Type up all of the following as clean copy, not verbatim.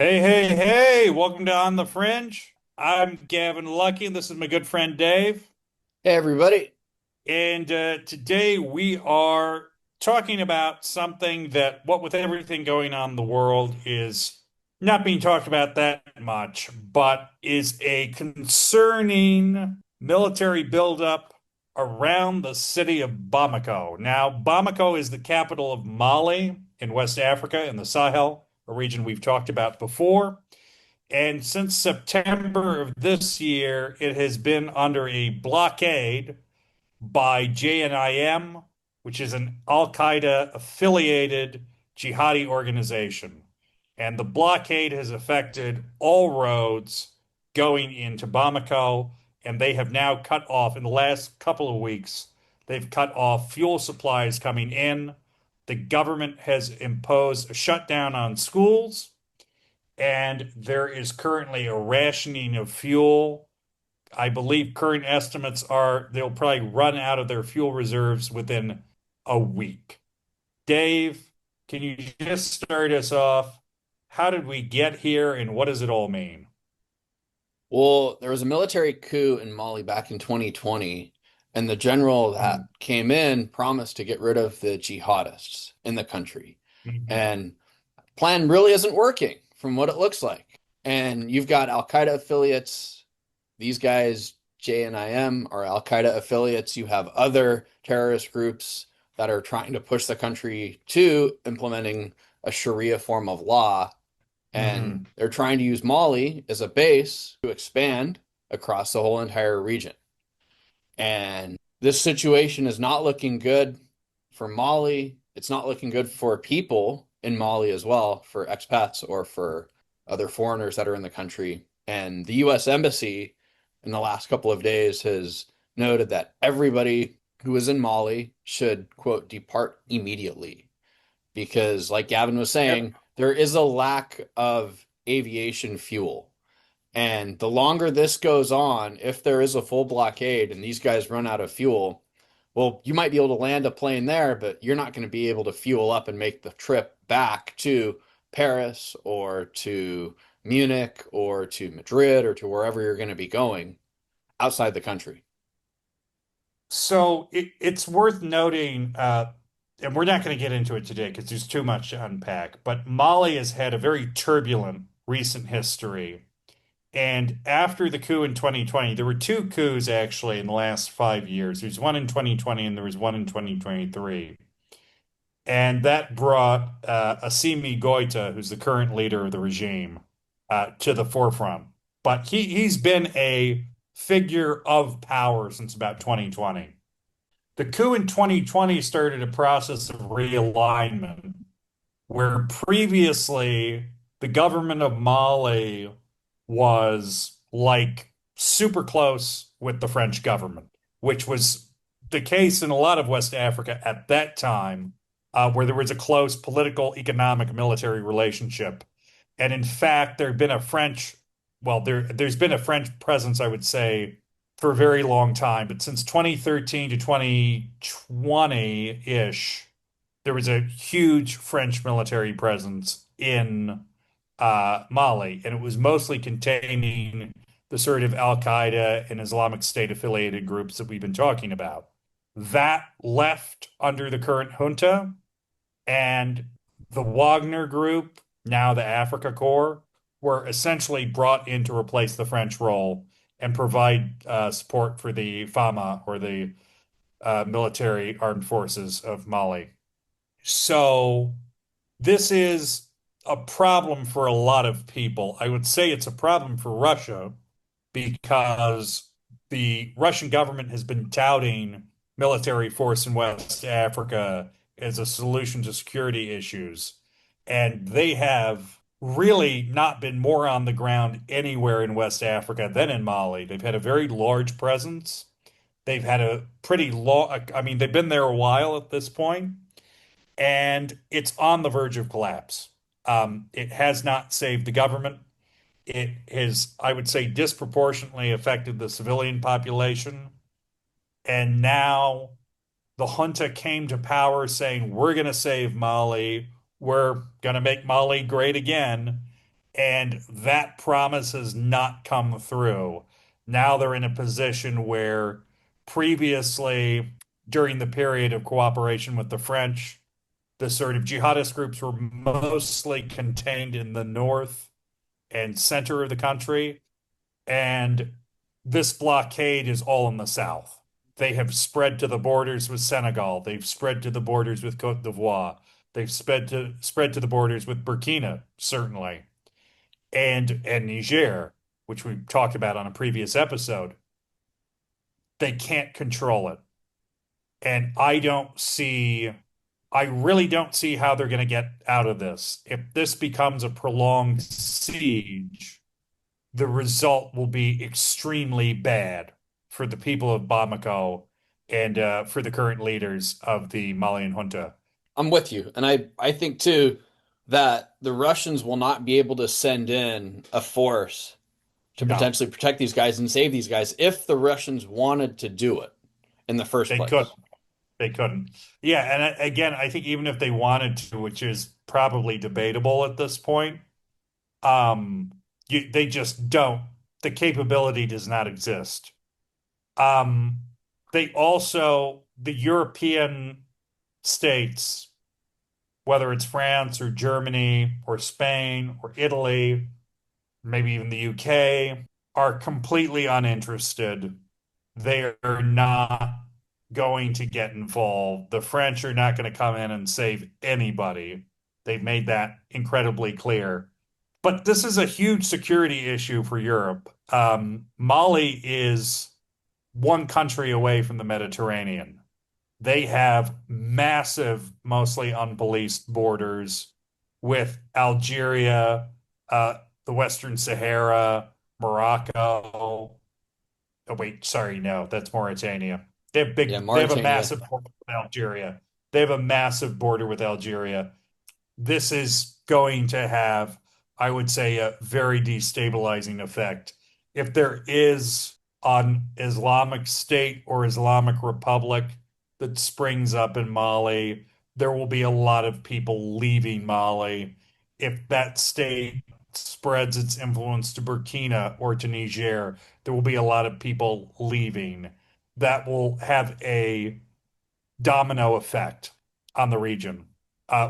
Hey, hey, hey, welcome to On the Fringe. I'm Gavin Lucky, and this is my good friend Dave. Hey everybody. And today we are talking about something that, what with everything going on in the world, is not being talked about that much, but is a concerning military buildup around the city of Bamako. Now, Bamako is the capital of Mali in West Africa in the Sahel, a region we've talked about before. And since September of this year, it has been under a blockade by JNIM, which is an Al Qaeda affiliated jihadi organization. And the blockade has affected all roads going into Bamako, and they have now cut off, in the last couple of weeks, they've cut off fuel supplies coming in. The government has imposed a shutdown on schools, and there is currently a rationing of fuel. I believe current estimates are they'll probably run out of their fuel reserves within a week. Dave, can you just start us off? How did we get here and what does it all mean? Well, there was a military coup in Mali back in 2020, and the general that came in promised to get rid of the jihadists in the country. Mhm. And plan really isn't working from what it looks like. And you've got Al Qaeda affiliates. These guys, JNIM, are Al Qaeda affiliates. You have other terrorist groups that are trying to push the country to implementing a Sharia form of law. And Mhm. they're trying to use Mali as a base to expand across the whole entire region. And this situation is not looking good for Mali. It's not looking good for people in Mali as well, for expats or for other foreigners that are in the country. And the US Embassy in the last couple of days has noted that everybody who is in Mali should, quote, depart immediately because, like Gavin was Yep. saying, there is a lack of aviation fuel. And the longer this goes on, if there is a full blockade and these guys run out of fuel, well, you might be able to land a plane there, but you're not going to be able to fuel up and make the trip back to Paris or to Munich or to Madrid or to wherever you're going to be going outside the country. So it's worth noting, and we're not going to get into it today because there's too much to unpack, but Mali has had a very turbulent recent history. And after the coup in 2020, there were two coups actually in the last 5 years. There's one in 2020 and there was one in 2023. And that brought Assimi Goïta, who's the current leader of the regime, to the forefront. But he's been a figure of power since about 2020. The coup in 2020 started a process of realignment where previously the government of Mali was like super close with the French government, which was the case in a lot of West Africa at that time, where there was a close political, economic, military relationship. And in fact, there had been a French, well, there's been a French presence, I would say, for a very long time. But since 2013 to 2020-ish, there was a huge French military presence in Mali, and it was mostly containing the sort of Al Qaeda and Islamic State affiliated groups that we've been talking about. That left under the current junta, and the Wagner Group, now the Africa Corps, were essentially brought in to replace the French role and provide support for the FAMA, or the military armed forces of Mali. So this is a problem for a lot of people. I would say it's a problem for Russia because the Russian government has been touting military force in West Africa as a solution to security issues. And they have really not been more on the ground anywhere in West Africa than in Mali. They've had a very large presence. They've had a pretty long, I mean, they've been there a while at this point, and it's on the verge of collapse. It has not saved the government. It has, I would say, disproportionately affected the civilian population. And now the junta came to power saying, we're going to save Mali. We're going to make Mali great again. And that promise has not come through. Now they're in a position where previously, during the period of cooperation with the French, the sort of jihadist groups were mostly contained in the north and center of the country. And this blockade is all in the south. They have spread to the borders with Senegal. They've spread to the borders with Cote d'Ivoire. They've spread to the borders with Burkina, certainly, and Niger, which we talked about on a previous episode. They can't control it. And I really don't see how they're going to get out of this. If this becomes a prolonged siege, the result will be extremely bad for the people of Bamako and for the current leaders of the Malian junta. I'm with you. And I think too that the Russians will not be able to send in a force to No, potentially protect these guys and save these guys if the Russians wanted to do it in the first they could. place. They couldn't. Yeah, and again, I think even if they wanted to, which is probably debatable at this point, um, they just don't. The capability does not exist. Um, they also, the European states, whether it's France or Germany or Spain or Italy, maybe even the UK, are completely uninterested. They are not going to get involved. The French are not going to come in and save anybody. They've made that incredibly clear. But this is a huge security issue for Europe. Mali is one country away from the Mediterranean. They have massive, mostly unpoliced borders with Algeria, the Western Sahara, Morocco. Oh, wait, sorry, no, that's Mauritania. Yeah, They have a Mauritania. massive border with Algeria. They have a massive border with Algeria. This is going to have, I would say, a very destabilizing effect. If there is an Islamic State or Islamic Republic that springs up in Mali, there will be a lot of people leaving Mali. If that state spreads its influence to Burkina or to Niger, there will be a lot of people leaving. That will have a domino effect on the region,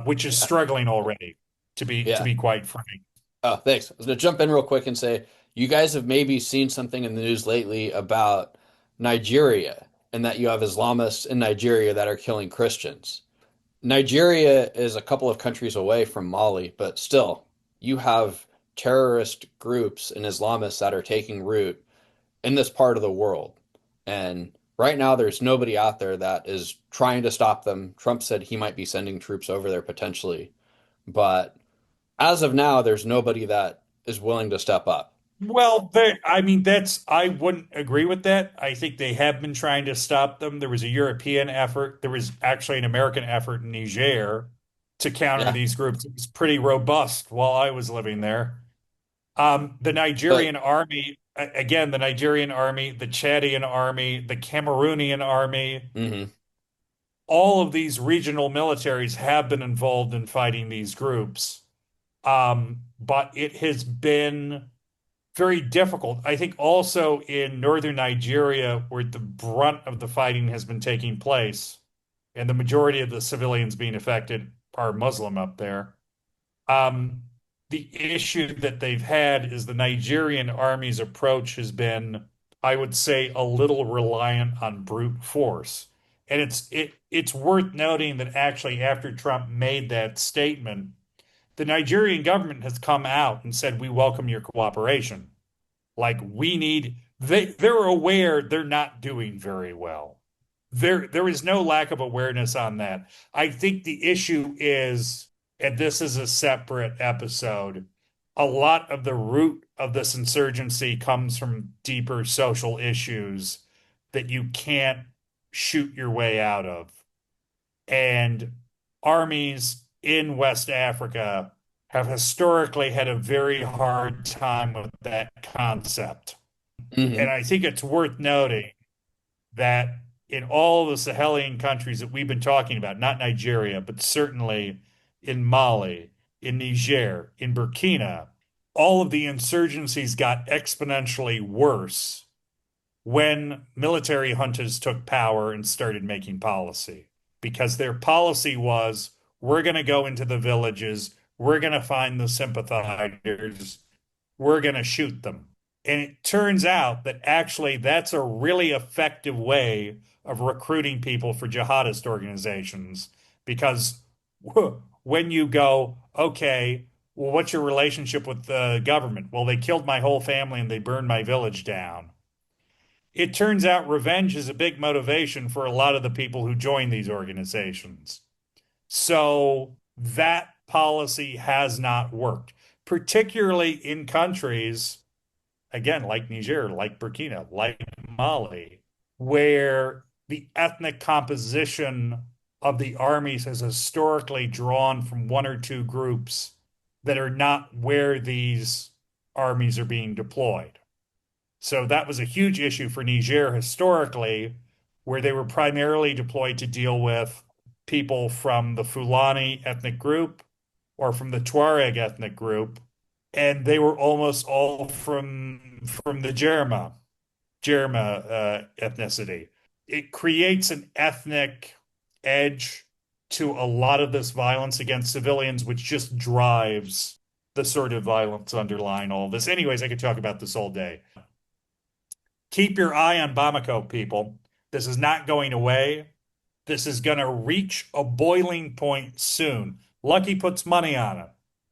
which is Yeah. struggling already, to Yeah. be quite frank. Oh, thanks. I was going to jump in real quick and say, you guys have maybe seen something in the news lately about Nigeria and that you have Islamists in Nigeria that are killing Christians. Nigeria is a couple of countries away from Mali, but still, you have terrorist groups and Islamists that are taking root in this part of the world. And right now, there's nobody out there that is trying to stop them. Trump said he might be sending troops over there potentially, but as of now, there's nobody that is willing to step up. Well, I wouldn't agree with that. I think they have been trying to stop them. There was a European effort. There was actually an American effort in Niger to counter Yeah, these groups. It was pretty robust while I was living there. The but Nigerian army, again, the Nigerian army, the Chadian army, the Cameroonian army, mhm. all of these regional militaries have been involved in fighting these groups. But it has been very difficult. I think also in northern Nigeria, where the brunt of the fighting has been taking place, and the majority of the civilians being affected are Muslim up there. Um, the issue that they've had is the Nigerian army's approach has been, I would say, a little reliant on brute force. And it's worth noting that actually after Trump made that statement, the Nigerian government has come out and said, we welcome your cooperation. Like they're aware they're not doing very well. There is no lack of awareness on that. I think the issue is, and this is a separate episode, a lot of the root of this insurgency comes from deeper social issues that you can't shoot your way out of. And armies in West Africa have historically had a very hard time with that concept. And Mhm. I think it's worth noting that in all the Sahelian countries that we've been talking about, not Nigeria, but certainly in Mali, in Niger, in Burkina, all of the insurgencies got exponentially worse when military juntas took power and started making policy, because their policy was, we're going to go into the villages, we're going to find the sympathizers, we're going to shoot them. And it turns out that actually that's a really effective way of recruiting people for jihadist organizations, because when you go, okay, well, what's your relationship with the government? Well, they killed my whole family and they burned my village down. It turns out revenge is a big motivation for a lot of the people who join these organizations. So that policy has not worked, particularly in countries, again, like Niger, like Burkina, like Mali, where the ethnic composition of the armies has historically drawn from one or two groups that are not where these armies are being deployed. So that was a huge issue for Niger historically, where they were primarily deployed to deal with people from the Fulani ethnic group or from the Tuareg ethnic group, and they were almost all from the Jerma ethnicity. It creates an ethnic edge to a lot of this violence against civilians, which just drives the sort of violence underlying all this. Anyways, I could talk about this all day. Keep your eye on Bamako, people. This is not going away. This is going to reach a boiling point soon. Lucky puts money on it.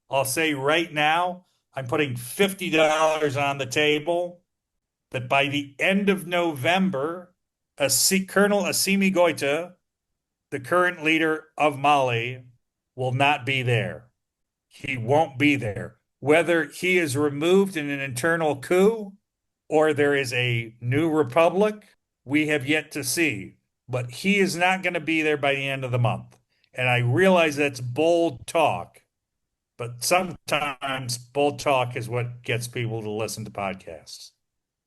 I'll say right now, I'm putting $50 on the table that by the end of November, Colonel Assimi Goita, the current leader of Mali, will not be there. He won't be there. Whether he is removed in an internal coup or there is a new republic, we have yet to see. But he is not going to be there by the end of the month. And I realize that's bold talk, but sometimes bold talk is what gets people to listen to podcasts.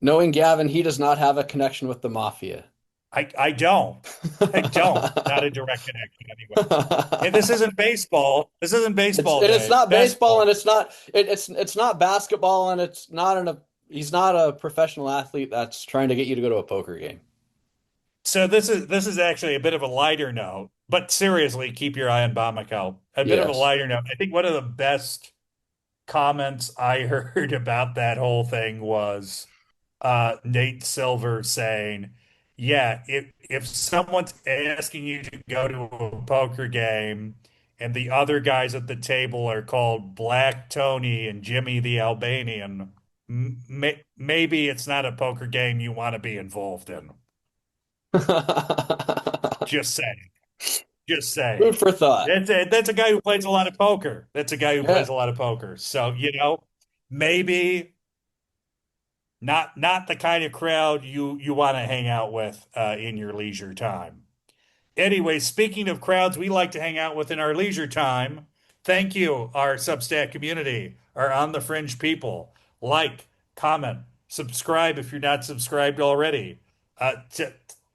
Knowing Gavin, he does not have a connection with the mafia. I don't. I don't. Not a direct connection anyway. And this isn't baseball. This isn't baseball, It's Dave. not baseball, Basketball. and it's not basketball, and it's not he's not a professional athlete that's trying to get you to go to a poker game. So this is actually a bit of a lighter note, but seriously, keep your eye on Bamako. A bit of a Yes. lighter note. I think one of the best comments I heard about that whole thing was Nate Silver saying, "Yeah, if someone's asking you to go to a poker game and the other guys at the table are called Black Tony and Jimmy the Albanian, maybe it's not a poker game you want to be involved in." Just saying. Just Food saying. for thought. That's a guy who plays a lot of poker. That's a guy who Yeah. plays a lot of poker. So, maybe not the kind of crowd you want to hang out with in your leisure time. Anyway, speaking of crowds we like to hang out with in our leisure time, thank you, our Substack community, our On the Fringe people. Like, comment, subscribe if you're not subscribed already.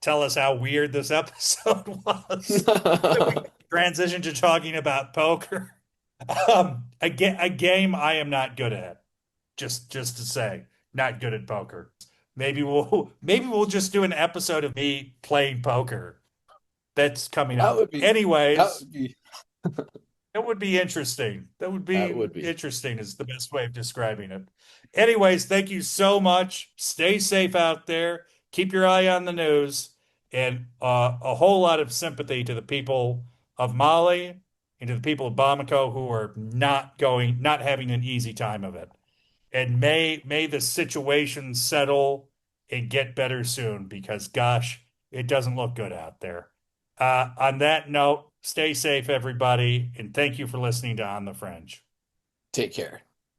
Tell us how weird this episode was. We transition to talking about poker. A game I am not good at. Just to say, not good at poker. Maybe we'll just do an episode of me playing poker. That's coming That up. would be that Anyways, would be that would be interesting. That would that be would be. interesting is the best way of describing it. Anyways, thank you so much. Stay safe out there. Keep your eye on the news, and a whole lot of sympathy to the people of Mali and to the people of Bamako who are not having an easy time of it. And may the situation settle and get better soon, because gosh, it doesn't look good out there. On that note, stay safe, everybody, and thank you for listening to On the Fringe. Take care.